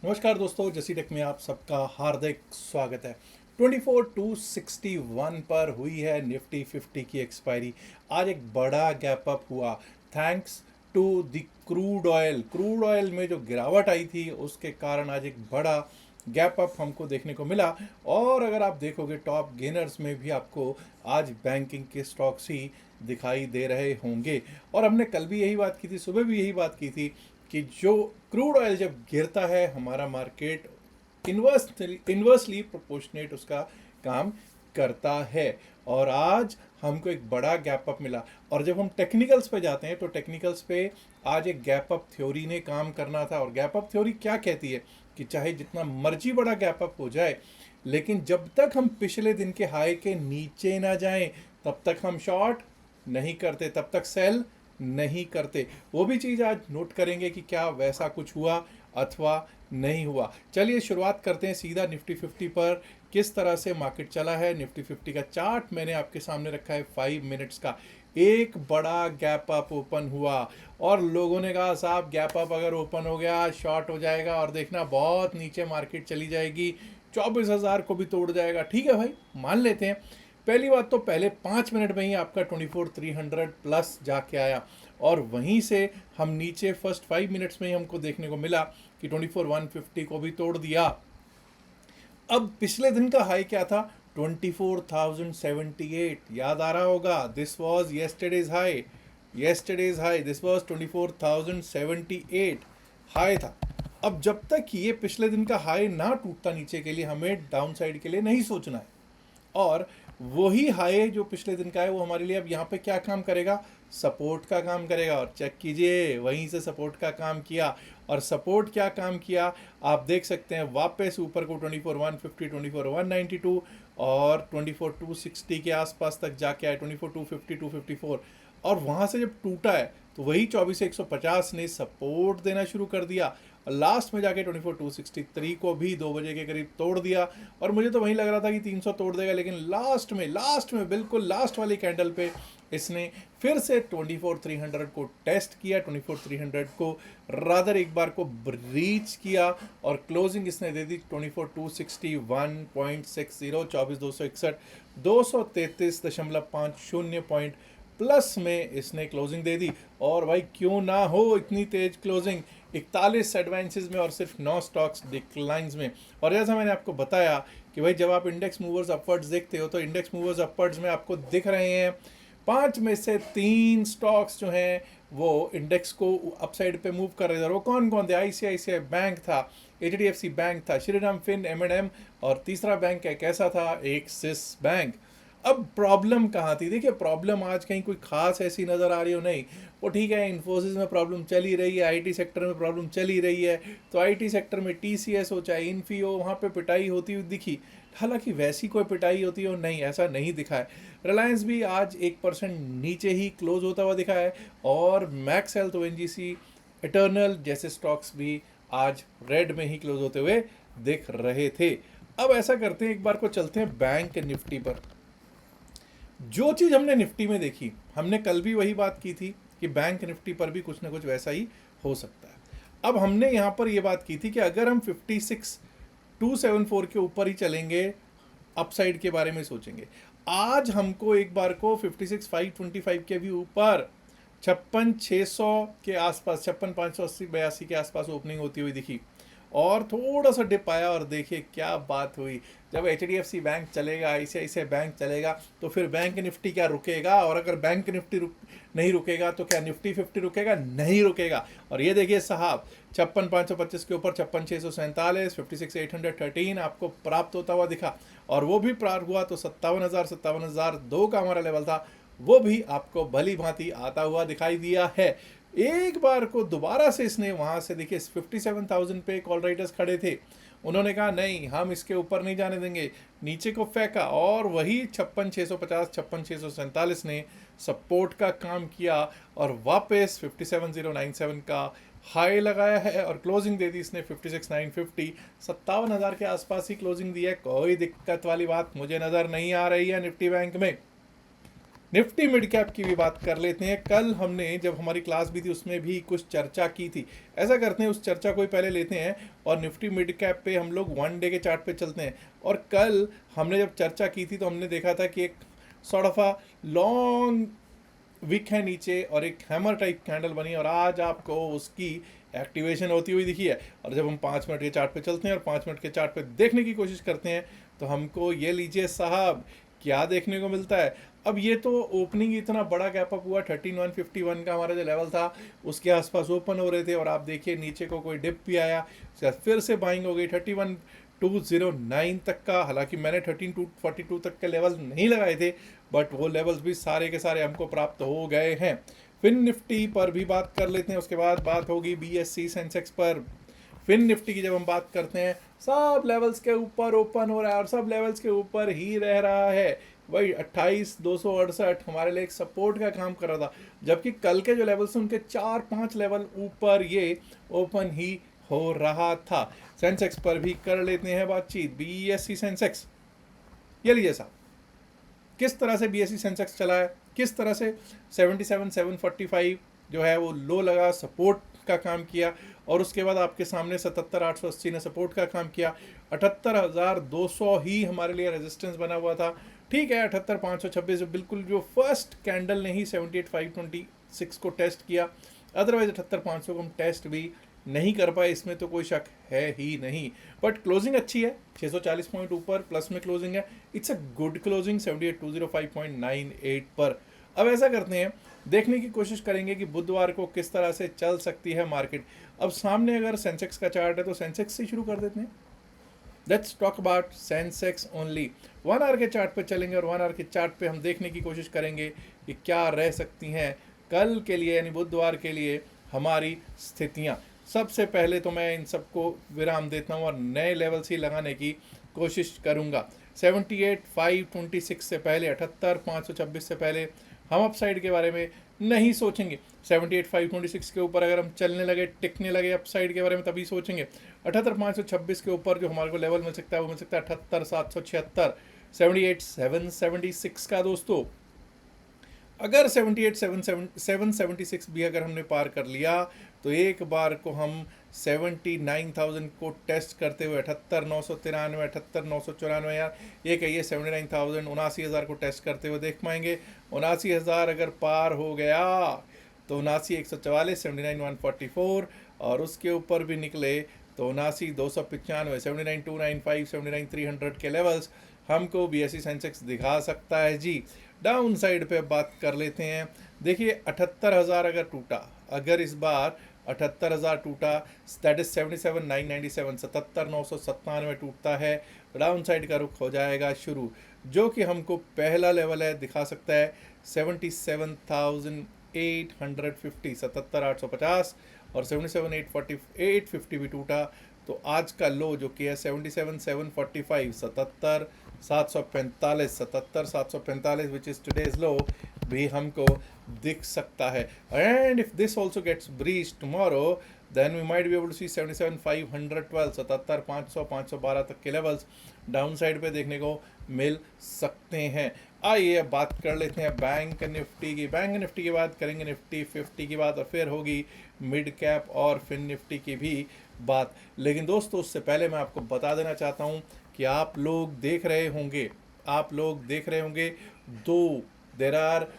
नमस्कार दोस्तों, जसी टेक में आप सबका हार्दिक स्वागत है। 24,261 पर हुई है निफ्टी 50 की एक्सपायरी। आज एक बड़ा गैप अप हुआ thanks to the crude oil में जो गिरावट आई थी उसके कारण आज एक बड़ा गैप अप हमको देखने को मिला। और अगर आप देखोगे टॉप गेनर्स में भी आपको आज बैंकिंग के स्टॉक्स ही दिखाई दे रहे होंगे। और हमने कल भी यही बात की थी, सुबह भी यही बात की थी कि जो क्रूड ऑयल जब गिरता है हमारा मार्केट इन्वर्सली प्रोपोर्शनेट उसका काम करता है। और आज हमको एक बड़ा गैप अप मिला। और जब हम टेक्निकल्स पे जाते हैं तो टेक्निकल्स पे आज एक गैप अप थ्योरी ने काम करना था। और गैप अप थ्योरी क्या कहती है कि चाहे जितना मर्जी बड़ा गैप अप हो जाए, लेकिन जब तक हम पिछले दिन के हाई के नीचे ना जाएं तब तक हम शॉर्ट नहीं करते, तब तक सेल नहीं करते। वो भी चीज़ आज नोट करेंगे कि क्या वैसा कुछ हुआ अथवा नहीं हुआ। चलिए शुरुआत करते हैं सीधा निफ्टी 50 पर किस तरह से मार्केट चला है। निफ्टी 50 का चार्ट मैंने आपके सामने रखा है 5 मिनट्स का। एक बड़ा गैप अप ओपन हुआ और लोगों ने कहा साहब गैप अप अगर ओपन हो गया शॉर्ट हो जाएगा और देखना बहुत नीचे मार्केट चली जाएगी, 24,000 को भी तोड़ जाएगा। ठीक है भाई, मान लेते हैं। पहली बात तो पहले 5 मिनट में ही आपका 24,300 प्लस जाके आया और वहीं से हम नीचे फर्स्ट 5 मिनट्स में ही हमको देखने को मिला कि 24,150 को भी तोड़ दिया। अब पिछले दिन का हाई क्या था? 24,078। याद आ रहा होगा, this was yesterday's high, this was 24,078 high था। अब जब तक ये पिछले दिन का हाई ना टूटता नीचे के लिए हमें डाउन साइड के लिए नहीं सोचना है। और वही हाई जो पिछले दिन का है वो हमारे लिए अब यहाँ पे क्या काम करेगा? सपोर्ट का काम करेगा। और चेक कीजिए, वहीं से सपोर्ट का काम किया। और सपोर्ट क्या काम किया आप देख सकते हैं, वापस ऊपर को 24,150, 24,192 और 24,260 के आसपास तक जाके आए, 24,250, 254। और वहाँ से जब टूटा है तो वही 24,150 ने सपोर्ट देना शुरू कर दिया और लास्ट में जाके 24,263 को भी 2 बजे के करीब तोड़ दिया। और मुझे तो वहीं लग रहा था कि 300 तोड़ देगा, लेकिन लास्ट में बिल्कुल लास्ट वाली कैंडल पे इसने फिर से 24,300 को टेस्ट किया, 24,300 को रादर एक बार को ब्रीच किया और क्लोजिंग इसने दे दी 24,261.60, 24,261, 233.50 पॉइंट प्लस में इसने क्लोजिंग दे दी। और भाई क्यों ना हो इतनी तेज क्लोजिंग, 41 एडवांसेस में और सिर्फ 9 स्टॉक्स डिक्लाइंस में। और जैसा मैंने आपको बताया कि भाई जब आप इंडेक्स मूवर्स अपवर्ड्स देखते हो तो इंडेक्स मूवर्स अपवर्ड्स में आपको दिख रहे हैं 5 में से 3 स्टॉक्स जो हैं वो इंडेक्स को अपसाइड पे मूव कर रहे थे। और वो कौन कौन थे? आईसीआईसीआई बैंक था, एचडीएफसी बैंक था, श्रीराम फिन, एम&एम और तीसरा बैंक एक ऐसा था एक्सिस बैंक। अब प्रॉब्लम कहाँ थी? देखिए प्रॉब्लम आज कहीं कोई खास ऐसी नज़र आ रही हो नहीं। वो ठीक है, इन्फोसिस में प्रॉब्लम चल ही रही है, आईटी सेक्टर में प्रॉब्लम चल ही रही है, तो आईटी सेक्टर में टीसीएस हो चाहे इन्फी हो वहाँ पे पिटाई होती हुई दिखी। हालांकि वैसी कोई पिटाई होती हो नहीं, ऐसा नहीं दिखा है। रिलायंस भी आज 1% नीचे ही क्लोज होता हुआ दिखा है और मैक्स हेल्थ, ओएनजीसी, इटर्नल जैसे स्टॉक्स भी आज रेड में ही क्लोज होते हुए दिख रहे थे। अब ऐसा करते हैं, एक बार को चलते हैं बैंक निफ्टी पर। जो चीज़ हमने निफ्टी में देखी, हमने कल भी वही बात की थी कि बैंक निफ्टी पर भी कुछ ना कुछ वैसा ही हो सकता है। अब हमने यहाँ पर ये बात की थी कि अगर हम 56,274 के ऊपर ही चलेंगे, अपसाइड के बारे में सोचेंगे। आज हमको एक बार को 56,525 के भी ऊपर 56,600 के आसपास, 56,580-82 के आसपास ओपनिंग होती हुई दिखी और थोड़ा सा डिप आया। और देखिए क्या बात हुई, जब एचडीएफसी बैंक चलेगा, आईसीआईसीआई बैंक चलेगा तो फिर बैंक निफ्टी क्या रुकेगा? और अगर बैंक निफ्टी नहीं रुकेगा तो क्या निफ्टी 50 रुकेगा? नहीं रुकेगा। और ये देखिए साहब, 56,525 के ऊपर 56,647, 56,813 आपको प्राप्त होता हुआ दिखा। और वो भी प्राप्त हुआ तो 57,000 का हमारा लेवल था, वो भी आपको भली भांति आता हुआ दिखाई दिया है। एक बार को दोबारा से इसने वहां से देखिए 57,000 पे कॉल राइटर्स खड़े थे, उन्होंने कहा नहीं हम इसके ऊपर नहीं जाने देंगे, नीचे को फेंका और वही 56,650, 56,647 ने सपोर्ट का काम किया और वापस 57,097 का हाई लगाया है और क्लोजिंग दे दी इसने 56,950, 57,000 के आसपास ही क्लोजिंग दी है। कोई दिक्कत वाली बात मुझे नज़र नहीं आ रही है निफ्टी बैंक में। निफ्टी मिड कैप की भी बात कर लेते हैं। कल हमने जब हमारी क्लास भी थी उसमें भी कुछ चर्चा की थी। ऐसा करते हैं, उस चर्चा को ही पहले लेते हैं और निफ्टी मिड कैप पे हम लोग 1 डे के चार्ट पे चलते हैं। और कल हमने जब चर्चा की थी तो हमने देखा था कि एक sort of a long wick है नीचे और एक हैमर टाइप कैंडल बनी, और आज आपको उसकी एक्टिवेशन होती हुई दिखी है। और जब हम 5 मिनट के चार्ट पे चलते हैं और 5 मिनट के चार्ट पे देखने की कोशिश करते हैं तो हमको ये लीजिए साहब क्या देखने को मिलता है। अब ये तो ओपनिंग इतना बड़ा गैप अप हुआ, 13151 का हमारा जो लेवल था उसके आसपास ओपन हो रहे थे, और आप देखिए नीचे को कोई डिप भी आया, फिर से बाइंग हो गई 31209 तक का। हालांकि मैंने 13242 तक के लेवल नहीं लगाए थे, बट वो लेवल्स भी सारे के सारे हमको प्राप्त हो गए हैं। फिन निफ्टी पर भी बात कर लेते हैं, उसके बाद बात होगी BSE सेंसेक्स पर। फिन निफ्टी की जब हम बात करते हैं, सब लेवल्स के ऊपर ओपन हो रहा है और सब लेवल्स के ऊपर ही रह रहा है। वही 28,268 हमारे लिए एक सपोर्ट का काम कर रहा था, जबकि कल के जो लेवल्स हैं उनके 4-5 लेवल ऊपर ये ओपन ही हो रहा था। सेंसेक्स पर भी कर लेते हैं बातचीत। BSE सेंसेक्स, ये लीजिए साहब किस तरह से BSE सेंसेक्स चला है, किस तरह से 77,745 जो है वो लो लगा, सपोर्ट का काम किया, और उसके बाद आपके सामने 77,880 ने सपोर्ट का काम किया। 78,200 ही हमारे लिए रेजिस्टेंस बना हुआ था। ठीक है, 78,526 बिल्कुल जो फर्स्ट कैंडल ने ही 78,526 को टेस्ट किया, अदरवाइज 78,500 को हम टेस्ट भी नहीं कर पाए, इसमें तो कोई शक है ही नहीं। बट क्लोजिंग अच्छी है, 640 पॉइंट ऊपर प्लस में क्लोजिंग है। इट्स अ गुड क्लोजिंग 78,205.98 पर। अब ऐसा करते हैं, देखने की कोशिश करेंगे कि बुधवार को किस तरह से चल सकती है मार्केट। अब सामने अगर सेंसेक्स का चार्ट है तो सेंसेक्स से शुरू कर देते हैं। Let's talk about Sensex only. 1 hour के चार्ट पे चलेंगे और 1 आवर के चार्ट पे हम देखने की कोशिश करेंगे कि क्या रह सकती हैं कल के लिए यानी बुधवार के लिए हमारी स्थितियाँ। सबसे पहले तो मैं इन सबको विराम देता हूँ और नए लेवल्स ही लगाने की कोशिश करूँगा। 78,526 से पहले, 78,526 से पहले हम अपसाइड के बारे में नहीं सोचेंगे। 78,526 के ऊपर अगर हम चलने लगे, टिकने लगे अपसाइड के बारे में तभी सोचेंगे। 78,526 के ऊपर जो हमारे को लेवल मिल सकता है वो मिल सकता है 78,776, 78,776 का दोस्तों। अगर 78,776 भी अगर हमने पार कर लिया तो एक बार को हम 79,000 को टेस्ट करते हुए 78,993, 78,994, यार ये कहिए 79,000, 79,000 को टेस्ट करते हुए देख पाएंगे। 79,000 अगर पार हो गया तो 79,144, 79,144, और उसके ऊपर भी निकले तो 79,295, 79,295, 79,300 के लेवल्स हमको BSE सेंसेक्स दिखा सकता है जी। डाउन साइड पे बात कर लेते हैं। देखिए 78,000 अगर टूटा, अगर इस बार 78,000 टूटा, दैट इज 77,997, 77,997 टूटता है, डाउन साइड का रुख हो जाएगा शुरू, जो कि हमको पहला लेवल है दिखा सकता है 77,850, 77,850, और 77,850 भी टूटा तो आज का लो जो कि है 77,745, 77,745, 77,745 विच इज टुडेज लो भी हमको दिख सकता है। And if this also gets breach tomorrow then we might be able to see 77,512, 77,500, 512 तक के लेवल्स डाउन साइड पे देखने को मिल सकते हैं। आइए अब बात कर लेते हैं बैंक निफ्टी की। बैंक निफ्टी की बात करेंगे, निफ्टी 50 की बात, और फिर होगी मिड कैप और फिन निफ्टी की भी बात। लेकिन दोस्तों उससे पहले मैं आपको बता देना चाहता हूँ कि आप लोग देख रहे होंगे दो, देर आर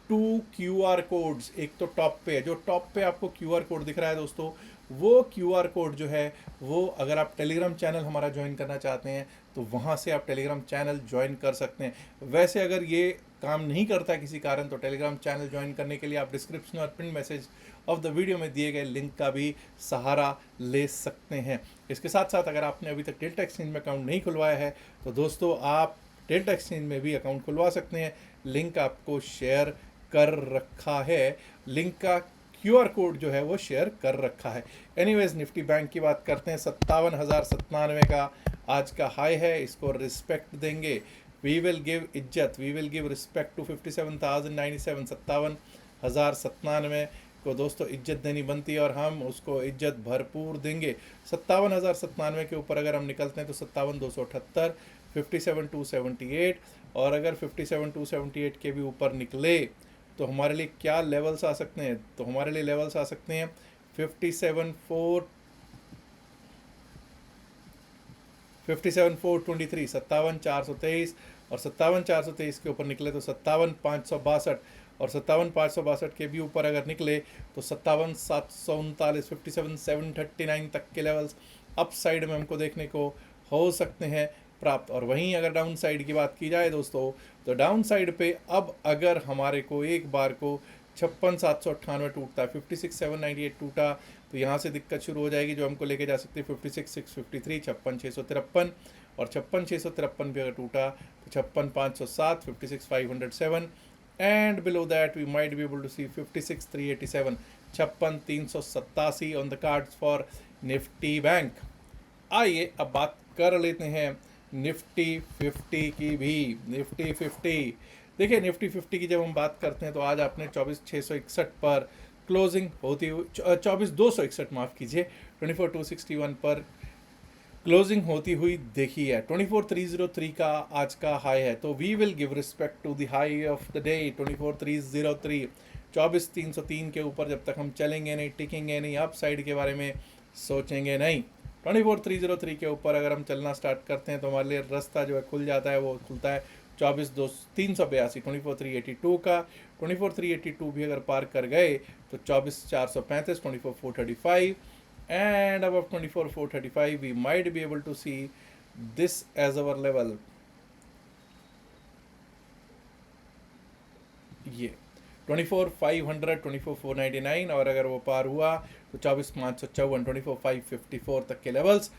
2 QR कोड्स। एक तो टॉप पे है, जो टॉप पे आपको QR कोड दिख रहा है दोस्तों, वो QR कोड जो है वो अगर आप टेलीग्राम चैनल हमारा ज्वाइन करना चाहते हैं तो वहाँ से आप टेलीग्राम चैनल ज्वाइन कर सकते हैं। वैसे अगर ये काम नहीं करता किसी कारण तो टेलीग्राम चैनल ज्वाइन करने के लिए आप डिस्क्रिप्शन और pin message of the video में दिए गए लिंक का भी सहारा ले सकते हैं। इसके साथ साथ अगर आपने अभी तक डेल्टा एक्सचेंज में अकाउंट नहीं खुलवाया है तो दोस्तों आप डेल्टा एक्सचेंज में भी अकाउंट खुलवा सकते हैं। लिंक आपको शेयर कर रखा है, लिंक का QR कोड जो है वो शेयर कर रखा है। एनीवेज निफ्टी बैंक की बात करते हैं। 57,097 का आज का हाई है, इसको रिस्पेक्ट देंगे। वी विल गिव इज्जत, we will give respect to 57,097, 57,097 को दोस्तों इज्जत देनी बनती है और हम उसको इज्जत भरपूर देंगे। 57,097 के ऊपर अगर हम निकलते हैं तो 57,278, 57,278, और अगर 57,278 के भी ऊपर निकले तो हमारे लिए क्या लेवल्स आ सकते हैं? तो हमारे लिए लेवल्स आ सकते हैं 57,423, 57,423, और 57,423 के ऊपर निकले तो 57,562, और 57,562 के भी ऊपर अगर निकले तो 57,739, 57,739 तक के लेवल्स अप साइड में हमको देखने को हो सकते हैं प्राप्त। और वहीं अगर डाउन साइड की बात की जाए दोस्तों, तो डाउन साइड पे अब अगर हमारे को एक बार को 56,798 टूटता है, 56,798 टूटा, तो यहाँ से दिक्कत शुरू हो जाएगी, जो हमको लेके जा सकती है 56,653, 56,653, और 56,653 भी अगर टूटा तो 56,507, 56,507, and below that we might be able to see 56,387, 56,387 on the cards for Nifty bank. आइए अब बात कर लेते हैं निफ्टी 50 की भी। निफ्टी 50, देखिए निफ्टी 50 की जब हम बात करते हैं तो आज आपने 24,661 पर क्लोजिंग होती हुई 24,261 माफ़ कीजिए 24,261 पर क्लोजिंग होती हुई देखी है। 24,303 का आज का हाई है, तो we will give respect to the high of the day 24,303। 24,303 के ऊपर जब तक हम चलेंगे नहीं, टिकेंगे नहीं, अप साइड के बारे में सोचेंगे नहीं। 24,303 के ऊपर अगर हम चलना स्टार्ट करते हैं तो हमारे लिए रास्ता जो है खुल जाता है, वो खुलता है 24,382, 24,382 का। 24,382 भी अगर पार कर गए तो 24,435, 24,435, and above 24,435 we might be able to see this as our level। ये 24,500, 24,499, और अगर वो पार हुआ तो 24,554, 24,554 तक के लेवल्स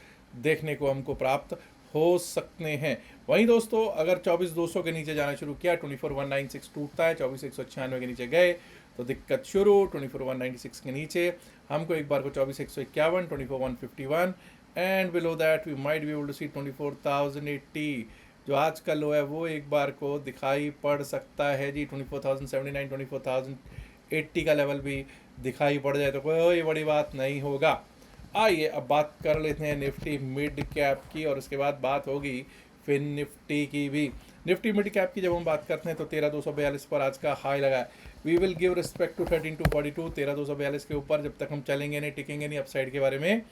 देखने को हमको प्राप्त हो सकते हैं। वहीं दोस्तों अगर 24,200 के नीचे जाना शुरू किया, 24,196 टूटता है, 24,196 के नीचे गए तो दिक्कत शुरू। 24,196 के नीचे हमको एक बार को 24,151, 24,151, and below that we might be able to see 24,080, जो आज का लो है वो एक बार को दिखाई पड़ सकता है जी। 24,079, 24,080 का लेवल भी दिखाई पड़ जाए तो कोई बड़ी बात नहीं होगा। आइए अब बात कर लेते हैं निफ्टी मिड कैप की, और उसके बाद बात होगी फिर निफ्टी की भी। निफ्टी मिड कैप की जब हम बात करते हैं तो 13,242 पर आज का हाई लगा है। We will give respect to 13,242, 13,242 के ऊपर जब तक हम चलेंगे नहीं, टिकेंगे नहीं, अपसाइड के बारे में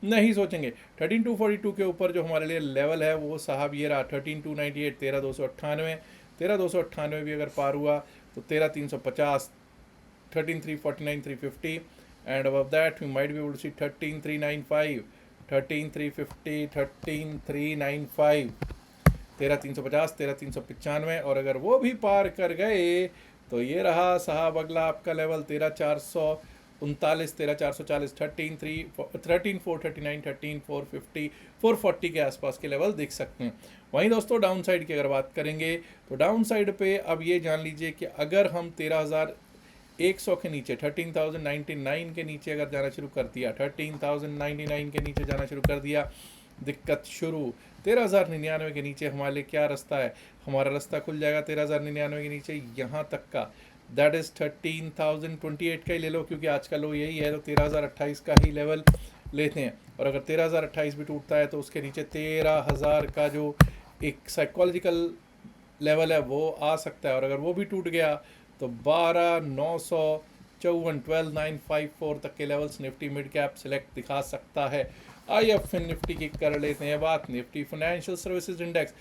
नहीं सोचेंगे। 13,242 के ऊपर जो हमारे लिए लेवल है वो साहब ये रहा 13,298, 13,298, 13,298 भी अगर पार हुआ तो 13,350, 13,349, 350, and above that we might be able to see 13,395, 13,350, 13,395, 13,350, 13,395, और अगर वो भी पार कर गए तो ये रहा साहब अगला आपका लेवल 13,439, 13,440, 13,439, 13,450, 440 के आसपास के लेवल देख सकते हैं। वहीं दोस्तों डाउन साइड की अगर बात करेंगे तो डाउन साइड पे अब ये जान लीजिए कि अगर हम 13,100 के नीचे 13,099 के नीचे अगर जाना शुरू कर दिया, 13,099 के नीचे जाना शुरू कर दिया, दिक्कत शुरू। 13,099 के नीचे हमारे लिए क्या रास्ता है? हमारा रास्ता खुल जाएगा 13,099 के नीचे यहाँ तक का, दैट इज़ 13,028 का ही ले लो, क्योंकि आज का लो यही है, तो 13,028 का ही लेवल लेते हैं। और अगर 13,028 भी टूटता है तो उसके नीचे 13,000 का जो एक साइकोलॉजिकल लेवल है वो आ सकता है, और अगर वो भी टूट गया तो 12,954, 12,954 तक के levels Nifty mid cap select दिखा सकता है। आइए अब फिर निफ्टी की कर लेते हैं बात। निफ्टी फाइनेंशियल सर्विसेज इंडेक्स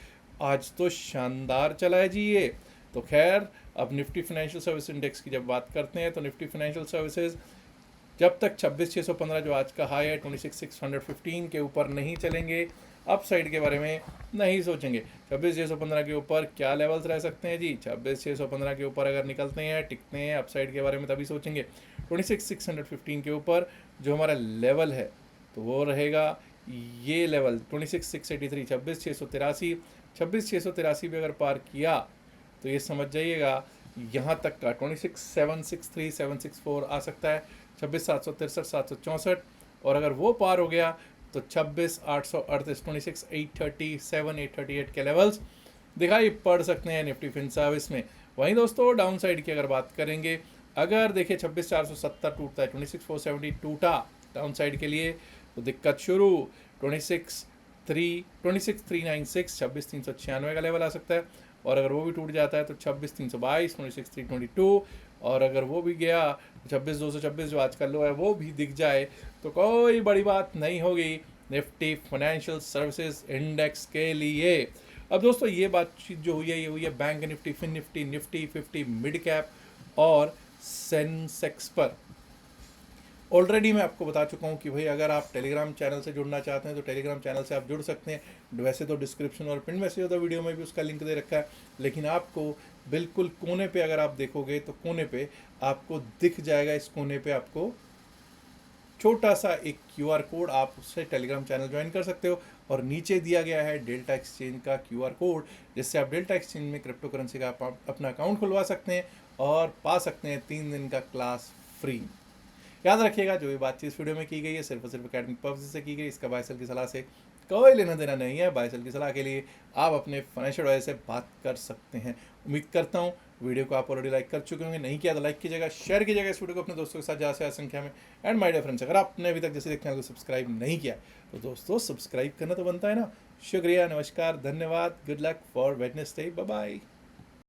आज तो शानदार चला है जी ये। तो खैर अब निफ्टी फाइनेंशियल सर्विस इंडेक्स की जब बात करते हैं तो निफ्टी फाइनेंशियल सर्विसेज जब तक 26,615 जो आज का हाई है 26,615 के ऊपर नहीं चलेंगे, अप साइड के बारे में नहीं सोचेंगे। 26,615 के ऊपर क्या लेवल्स रह सकते हैं जी? 26,615 के ऊपर अगर निकलते हैं, टिकते हैं, अप साइड के बारे में तभी सोचेंगे। 26,615 के ऊपर जो हमारा लेवल है तो वो रहेगा ये लेवल 26,683, 26,683, 26,683 भी अगर पार किया तो ये समझ जाइएगा यहाँ तक का 26,763, 764 आ सकता है, 26,763, 764, और अगर वो पार हो गया तो 26,838, 26,837, 838 के लेवल्स दिखाई पड़ सकते हैं निफ्टी फिन सर्विस में। वहीं दोस्तों डाउन साइड की अगर बात करेंगे, अगर देखिए 26,470 टूटता है, 26,470 टूटा डाउन साइड के लिए तो दिक्कत शुरू। 26,396 26,396 का लेवल आ सकता है, और अगर वो भी टूट जाता है तो 26,322 26,322, और अगर वो भी गया 26,226 जो आज का लो है वो भी दिख जाए तो कोई बड़ी बात नहीं होगी निफ्टी फाइनेंशियल सर्विसेज इंडेक्स के लिए। अब दोस्तों ये बातचीत जो हुई है ये हुई है bank Nifty, fin Nifty, Nifty 50 mid cap और सेंसेक्स पर। ऑलरेडी मैं आपको बता चुका हूँ कि भाई अगर आप टेलीग्राम चैनल से जुड़ना चाहते हैं तो टेलीग्राम चैनल से आप जुड़ सकते हैं। वैसे तो डिस्क्रिप्शन और पिन मैसेज होता वीडियो में भी उसका लिंक दे रखा है, लेकिन आपको बिल्कुल कोने पे अगर आप देखोगे तो कोने पे आपको दिख जाएगा, इस कोने पे आपको छोटा सा एक QR कोड, आप उससे टेलीग्राम चैनल ज्वाइन कर सकते हो, और नीचे दिया गया है डेल्टा एक्सचेंज का QR कोड, जिससे आप डेल्टा एक्सचेंज में क्रिप्टो करेंसी का आप अपना अकाउंट खुलवा सकते हैं और पा सकते हैं 3 दिन का क्लास फ्री। याद रखिएगा जो भी बातचीत इस वीडियो में की गई है सिर्फ और सिर्फ एकेडमिक पर्पस से की गई, इसका बाय सेल की सलाह से कोई लेना देना नहीं है। बाय सेल की सलाह के लिए आप अपने फाइनेंशियल एडवाइजर से बात कर सकते हैं। उम्मीद करता हूँ वीडियो को आप ऑलरेडी लाइक कर चुके होंगे, नहीं किया तो लाइक कीजिएगा, शेयर कीजिएगा इस वीडियो को अपने दोस्तों के साथ ज़्यादा से ज़्यादा संख्या में। एंड माय डियर फ्रेंड्स, अगर आपने अभी तक जैसे चैनल को सब्सक्राइब नहीं किया तो दोस्तों सब्सक्राइब करना तो बनता है ना। शुक्रिया, नमस्कार, धन्यवाद, good luck for Wednesday, bye bye.